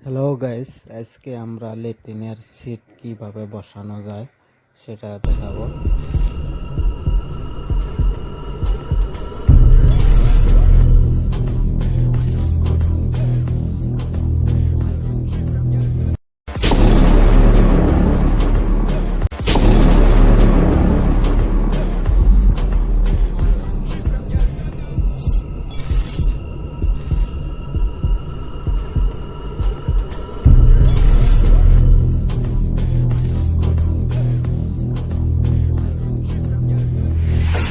Hello guys, আজকে আমরা লেট্রিনের seat কিভাবে বসানো যায় সেটা দেখাবো।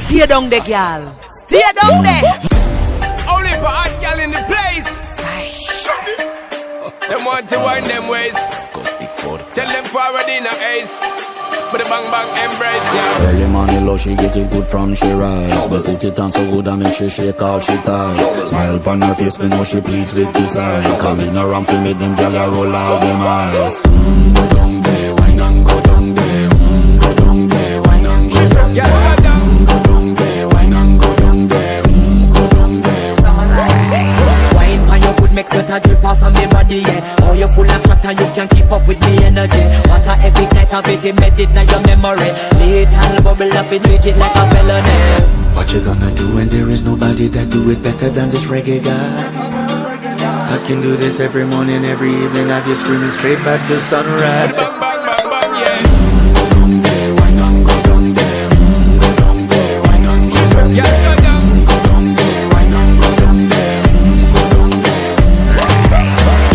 Stay down there, girl. Stay down there. Only for hot girl in the place. Them want to wind them ways. Tell them forward in a ace. But the bang bang embrace, yeah. Early morning low, she get it good from she rise. But put it on so good I make she shake all she ties. Smile upon her face, me know she pleased with this eye. Calling her around to make them gyal a roll out them eyes. Go down there, wine and go down there. Go down there, wine and go down there. Go down there, wine and go down there. Go down there. Wine for your good make sweat a drip off of me body, yeah. Oh, you full of chatter, you can keep up with me energy. What a epic night of it, embedded in your memory. Little bubble up, it treat it like a felony. What you gonna do when there is nobody that do it better than this reggae guy? I can do this every morning, every evening. Have you screaming straight back to sunrise. Bang bang bang bang, yeah. Go down there, wine and go down there. Go down there, wine and go down Yeah, there. go down. Go down there, wine and go down there. Go down there.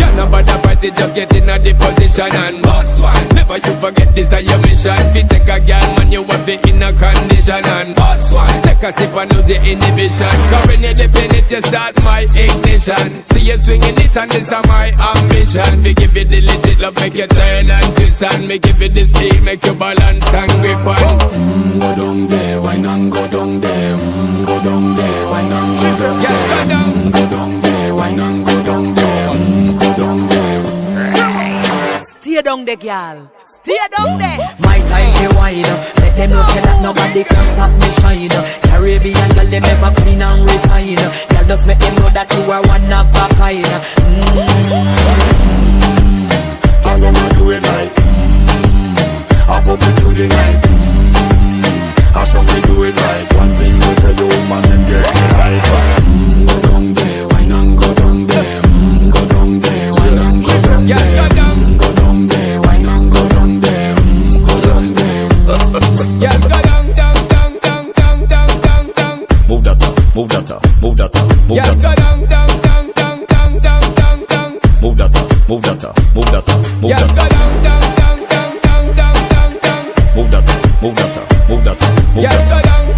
Yeah, nobody fight it, just get in a the position and boss one. Never you forget this is your mission. If you take a girl, man, you want be in a condition and boss one. Take a sip and lose the inhibition. Cause when you dip in it, you start my ignition. See you swinging it and this is my ambition. We give you the legit love, make you turn and twist and me give you the steel, make you balance and grip on. Go down there, wine and go down there. Go down there, wine and go down Yeah, go there. down. Go down there, wine and go down there. Go down there. Stay down there, girl. Stay down there. My time to wine. Let them know say that nobody can stop me shine. Caribbean girl, them ever clean and refine. Girl, just make them know that you are one of a kind. All I'ma do it like I pop it to the night. I saw me do it right. One thing we tell the woman and get me right. Go down there, wine and go down there. Go down there, wine and go down Yeah, go there. down. Go down there, wine and go down there. Go down there. Yeah, go down, down, down, down, down, down, down, down. Move that up, move that up, move that up, move Yeah, that go up. down, down, down, down, down, down, down, down. Move that up, move that up, move that up, move Yeah, that go up. down, down, down, down, down, down, down, down. Move that up, move that up, move that up, move Yeah, that go up. down,